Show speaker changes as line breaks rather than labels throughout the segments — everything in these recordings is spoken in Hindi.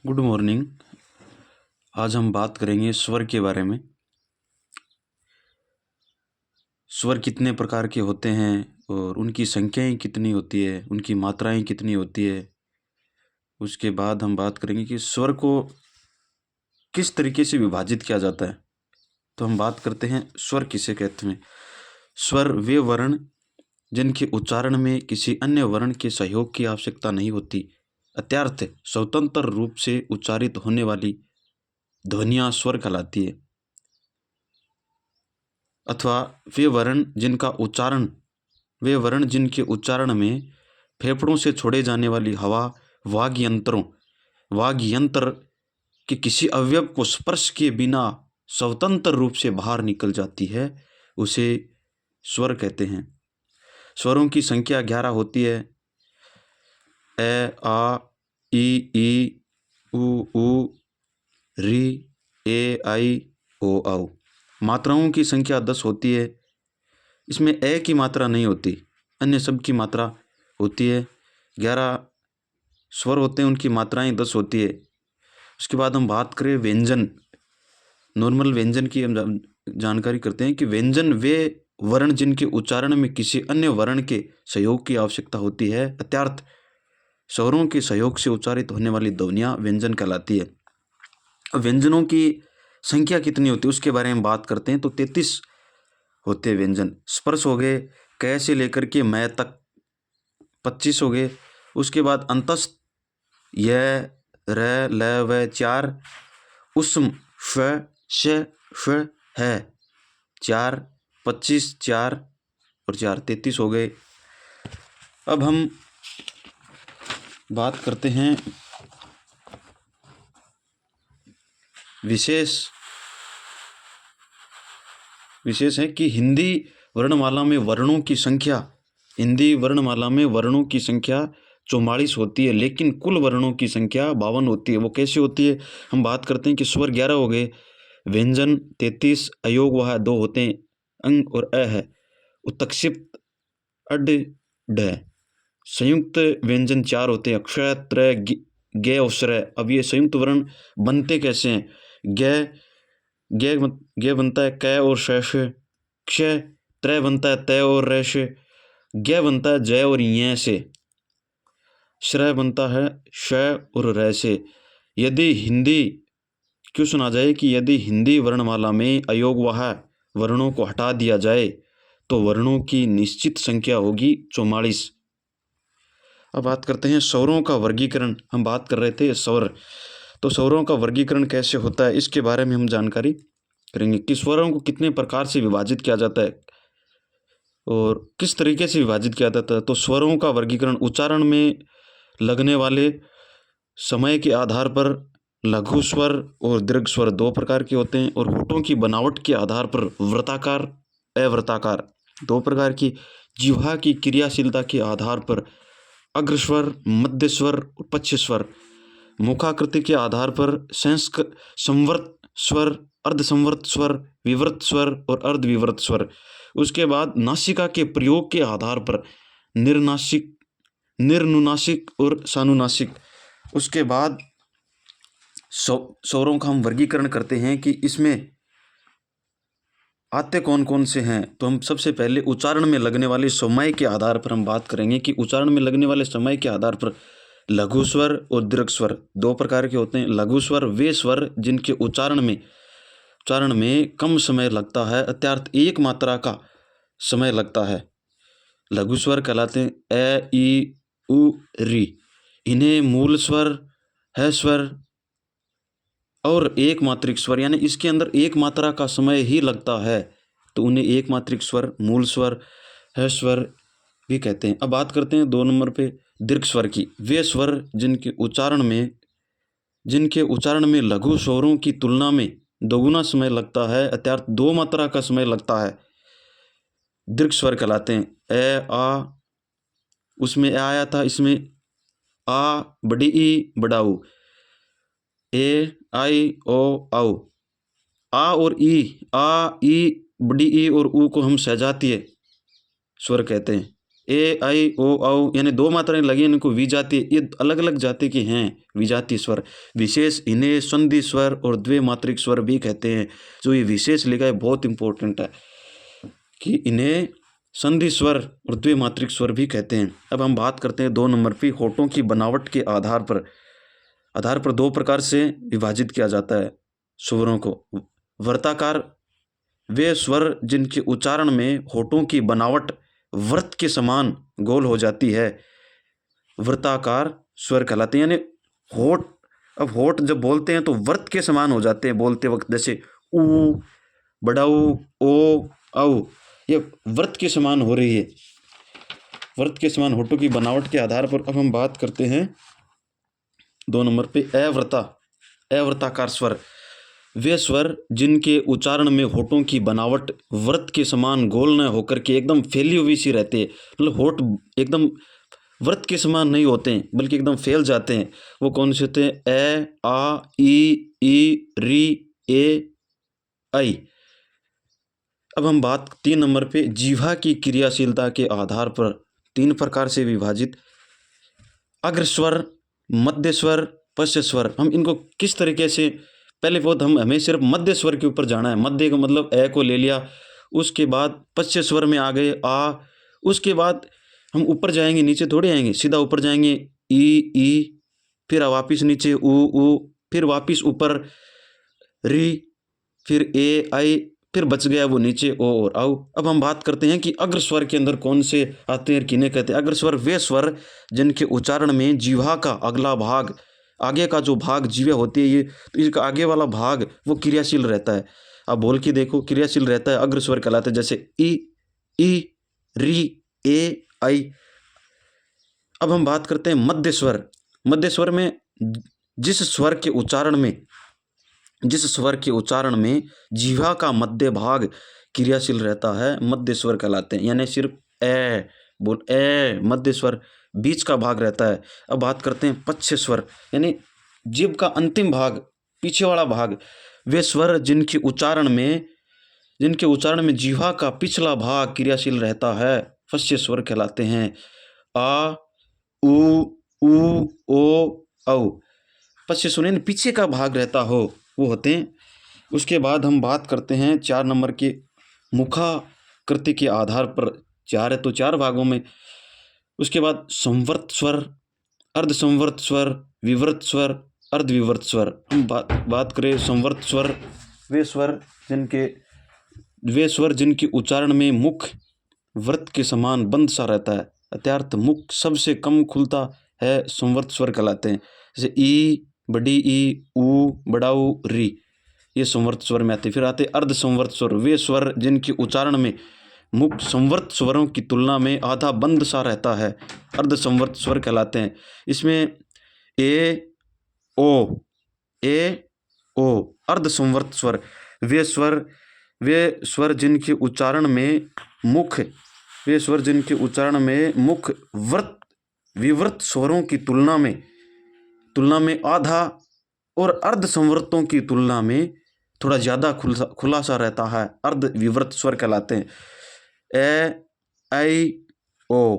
Good morning. आज हम बात करेंगे स्वर के बारे में। स्वर कितने प्रकार के होते हैं और उनकी संख्याएं कितनी होती है, उनकी मात्राएं कितनी होती है। उसके बाद हम बात करेंगे कि स्वर को किस तरीके से विभाजित किया जाता है। तो हम बात करते हैं स्वर किसे कहते हैं। स्वर वे वर्ण जिनके उच्चारण में किसी अन्य वर्ण के सहयोग की आवश्यकता नहीं होती, अत्यर्थ स्वतंत्र रूप से उच्चारित होने वाली ध्वनियाँ स्वर कहलाती है। अथवा वे वर्ण जिनके उच्चारण में फेफड़ों से छोड़े जाने वाली हवा वाग्यंत्र के किसी अवयव को स्पर्श किए बिना स्वतंत्र रूप से बाहर निकल जाती है, उसे स्वर कहते हैं। स्वरों की संख्या 11 होती है। ए, आ, ई, उ, री, ए, आई, ओ, औ। मात्राओं की संख्या 10 होती है। इसमें ए की मात्रा नहीं होती, अन्य सब की मात्रा होती है। 11 स्वर होते हैं, उनकी मात्राएं 10 होती है। उसके बाद हम बात करें व्यंजन, नॉर्मल व्यंजन की हम जानकारी करते हैं कि व्यंजन वे वर्ण जिनके उच्चारण में किसी अन्य वर्ण के सहयोग की आवश्यकता होती है, अर्थात स्वरों के सहयोग से उच्चारित होने वाली ध्वनियाँ व्यंजन कहलाती है। व्यंजनों की संख्या कितनी होती है उसके बारे में बात करते हैं। तो 33 होते व्यंजन। स्पर्श हो गए, क से लेकर के मैं तक 25 हो गए। उसके बाद अंतस्थ य, र, ल, व 4, उस्म फ, श, फ, है 4, 25 4 और 4 33 हो गए। अब हम बात करते हैं विशेष है कि हिंदी वर्णमाला में वर्णों की संख्या 44 होती है, लेकिन कुल वर्णों की संख्या 52 होती है। वो कैसे होती है, हम बात करते हैं कि स्वर 11 हो गए, व्यंजन 33, अयोग वह 2 होते हैं, अंग और अ है, उत्क्षिप्त अड ढ। संयुक्त व्यंजन 4 होते हैं, अक्षय त्र गे और श्र। अब ये संयुक्त वर्ण बनते कैसे हैं। गे बनता है क और श, क्ष त्र बनता है त और र से, ग बनता है जय और य से, श्र बनता है श और र से। यदि हिंदी क्यों सुना जाए कि यदि हिंदी वर्णमाला में अयोगवाह वर्णों को हटा दिया जाए तो वर्णों की निश्चित संख्या होगी 44। अब बात करते हैं स्वरों का वर्गीकरण। हम बात कर रहे थे स्वर, तो स्वरों का वर्गीकरण कैसे होता है इसके बारे में हम जानकारी करेंगे कि स्वरों को कितने प्रकार से विभाजित किया जाता है और किस तरीके से विभाजित किया जाता है। तो स्वरों का वर्गीकरण उच्चारण में लगने वाले समय के आधार पर लघु स्वर और दीर्घ स्वर 2 प्रकार के होते हैं, और होठों की बनावट के आधार पर वृत्ताकार अवृत्ताकार 2 प्रकार की, जिह्वा की क्रियाशीलता के आधार पर अग्रस्वर, मध्य स्वर और पक्ष स्वर, मुखाकृति के आधार पर संवर्त स्वर, अर्धसंवर्त स्वर, विवर्त स्वर और अर्धविवर्त स्वर। उसके बाद नासिका के प्रयोग के आधार पर निर्नासिक, निर्नुनासिक और सानुनासिक। उसके बाद स्वरों का हम वर्गीकरण करते हैं कि इसमें आते कौन कौन से हैं। तो हम सबसे पहले उच्चारण में लगने वाले समय के आधार पर हम बात करेंगे कि उच्चारण में लगने वाले समय के आधार पर लघु स्वर और दीर्घ स्वर 2 प्रकार के होते हैं। लघु स्वर वे स्वर जिनके उच्चारण में कम समय लगता है, अर्थात एक मात्रा का समय लगता है, लघु स्वर कहलाते हैं। ए, ई, उ, री। इन्हें मूल स्वर, है स्वर और एक मात्रिक स्वर, यानी इसके अंदर एक मात्रा का समय ही लगता है, तो उन्हें एक मात्रिक स्वर, मूल स्वर, है स्वर भी कहते हैं। अब बात करते हैं 2 नंबर पे दीर्घ स्वर की। वे स्वर जिनके उच्चारण में लघु स्वरों की तुलना में दोगुना समय लगता है, अर्थात 2 मात्रा का समय लगता है, दीर्घ स्वर कहलाते हैं। ए, आ, उसमें ए आया था, इसमें आ, बड़ी ई, बड़ा ऊ, ए, आई, ओ, औ। आ और ई, आ, ई, बड़ी ई और ऊ को हम सहजातीय स्वर कहते हैं। ए आई ओ औ यानी दो मात्राएं लगी, इनको विजातीय, ये अलग अलग जाति के हैं विजातीय स्वर। विशेष इन्हें संधि स्वर और द्विमात्रिक स्वर भी कहते हैं। जो ये विशेष लिखा है बहुत इंपॉर्टेंट है कि इन्हें संधि स्वर और द्विमात्रिक स्वर भी कहते हैं। अब हम बात करते हैं 2 नंबर पे, होठों की बनावट के आधार पर 2 प्रकार से विभाजित किया जाता है स्वरों को। वर्ताकार वे स्वर जिनके उच्चारण में होठों की बनावट वृत्त के समान गोल हो जाती है, वृत्ताकार स्वर कहलाते हैं। यानी होठ, अब होठ जब बोलते हैं तो वृत्त के समान हो जाते हैं बोलते वक्त, जैसे ऊ, बड़ा ऊ, ओ, औ, ये वृत्त के समान हो रही है, वृत्त के समान होठों की बनावट के आधार पर। अब हम बात करते हैं 2 नंबर पे, अवृत्ताकार स्वर वे स्वर जिनके उच्चारण में होठों की बनावट वृत्त के समान गोल न होकर के एकदम फैली हुई सी रहती है। मतलब होठ एकदम वृत्त के समान नहीं होते हैं बल्कि एकदम फैल जाते हैं। वो कौन से होते हैं? ए, आ, ई, री, ए, आई। अब हम बात 3 नंबर पे, जीवा की क्रियाशीलता के आधार पर 3 प्रकार से विभाजित अग्र स्वर, मध्य स्वर, पश्च स्वर। हम इनको किस तरीके से, पहले बहुत हमें सिर्फ मध्य स्वर के ऊपर जाना है। मध्य का मतलब ए को ले लिया, उसके बाद पश्च स्वर में आ गए आ, उसके बाद हम ऊपर जाएंगे, नीचे थोड़े आएंगे, सीधा ऊपर जाएंगे ई, फिर वापिस नीचे ऊ, फिर वापिस ऊपर री, फिर ए, आई, फिर बच गया वो नीचे ओ और आओ। अब हम बात करते हैं कि अग्र स्वर के अंदर कौन से आते हैं, किन्हें कहते हैं अग्र स्वर? वे स्वर जिनके उच्चारण में जीवा का अगला भाग, आगे का जो भाग जीवा होती है ये, तो इसका आगे वाला भाग वो क्रियाशील रहता है। अब बोल के देखो, क्रियाशील रहता है, अग्र स्वर कहलाते हैं। जैसे ई, री, ए, आई। अब हम बात करते हैं मध्य स्वर। मध्य स्वर में जिस स्वर के उच्चारण में जीवा का मध्य भाग क्रियाशील रहता है, मध्य स्वर कहलाते हैं। यानी सिर्फ ए मध्य स्वर, बीच का भाग रहता है। अब बात करते हैं पश्च स्वर, यानी जीभ का अंतिम भाग, पीछे वाला भाग। वे स्वर जिनके उच्चारण में जीवा का पिछला भाग क्रियाशील रहता है, पश्च स्वर कहलाते हैं। आ, ऊ, ओ, औ। पश्च स्वर पीछे का भाग रहता हो, वो होते हैं। उसके बाद हम बात करते हैं 4 नंबर के, मुखाकृति के आधार पर 4 है तो 4 भागों में। उसके बाद संवर्त स्वर, अर्धसंवर्त स्वर, विवर्त स्वर, अर्धविवर्त स्वर। हम बात करें संवर्त स्वर, वे स्वर जिनके उच्चारण में मुख वृत्त के समान बंद सा रहता है, अर्थात मुख सबसे कम खुलता है, संवर्त स्वर कहलाते हैं। जैसे ई, बड़ी ई, ऊ, बड़ा ऊ, री, ये संवर्त स्वर में आते हैं। फिर आते अर्धसंवर्त स्वर, वे स्वर जिनके उच्चारण में मुख संवर्त स्वरों की तुलना में आधा बंद सा रहता है, अर्धसंवर्त स्वर कहलाते हैं। इसमें ए, ओ, अर्धसंवर्त स्वर, वे स्वर जिनके उच्चारण में मुख विवर्त स्वरों की तुलना में आधा और अर्धसंवर्तों की तुलना में थोड़ा ज़्यादा खुला सा रहता है, अर्धविवर्त स्वर कहलाते हैं। ए, आई, ओ।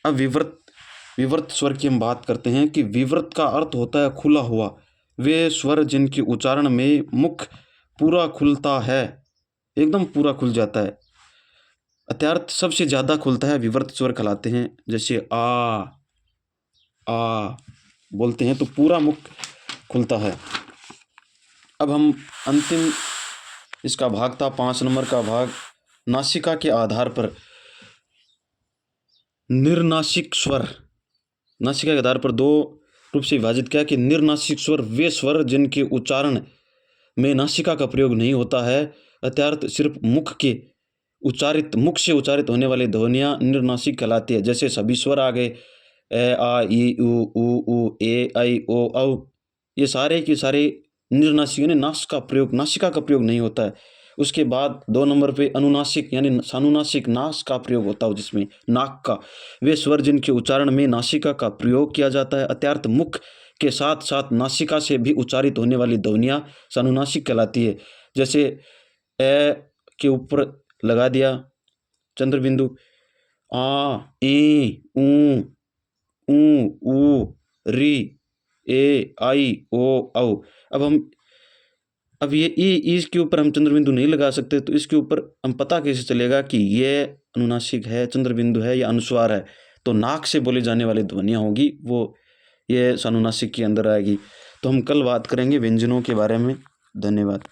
अब विवर्त स्वर की हम बात करते हैं कि विवर्त का अर्थ होता है खुला हुआ। वे स्वर जिनके उच्चारण में मुख पूरा खुलता है, एकदम पूरा खुल जाता है, अर्थात सबसे ज़्यादा खुलता है, विवर्त स्वर कहलाते हैं। जैसे आ बोलते हैं तो पूरा मुख खुलता है। अब हम अंतिम इसका भाग था 5 नंबर का भाग, नासिका के आधार पर निर्नासिक स्वर। नासिका के आधार पर 2 रूप से विभाजित किया कि निर्नासिक स्वर वे स्वर जिनके उच्चारण में नासिका का प्रयोग नहीं होता है, अर्थात सिर्फ मुख से उच्चारित होने वाली ध्वनियाँ निर्नासिक कहलाती है। जैसे सभी स्वर आ गए, ए, आ, ई, ऊ, ए, आई, ओ, औ, ये सारे के सारे निर्नासिक, यानी नासिका का प्रयोग नहीं होता है। उसके बाद 2 नंबर पे अनुनासिक यानी सानुनासिक, नास का प्रयोग होता है, जिसमें नाक का। वे स्वर जिनके उच्चारण में नासिका का प्रयोग किया जाता है, अर्थात मुख के साथ साथ नासिका से भी उच्चारित होने वाली ध्वनियाँ सानुनासिक कहलाती है। जैसे ए के ऊपर लगा दिया चंद्र बिंदु, आ, ई, ऊ, ऊ, री, ए, आई, ओ, औ। अब ये ई इसके ऊपर हम चंद्र बिंदु नहीं लगा सकते, तो इसके ऊपर हम पता कैसे चलेगा कि ये अनुनासिक है, चंद्र बिंदु है या अनुस्वार है? तो नाक से बोली जाने वाली ध्वनियाँ होगी वो ये अनुनासिक के अंदर आएगी। तो हम कल बात करेंगे व्यंजनों के बारे में। धन्यवाद।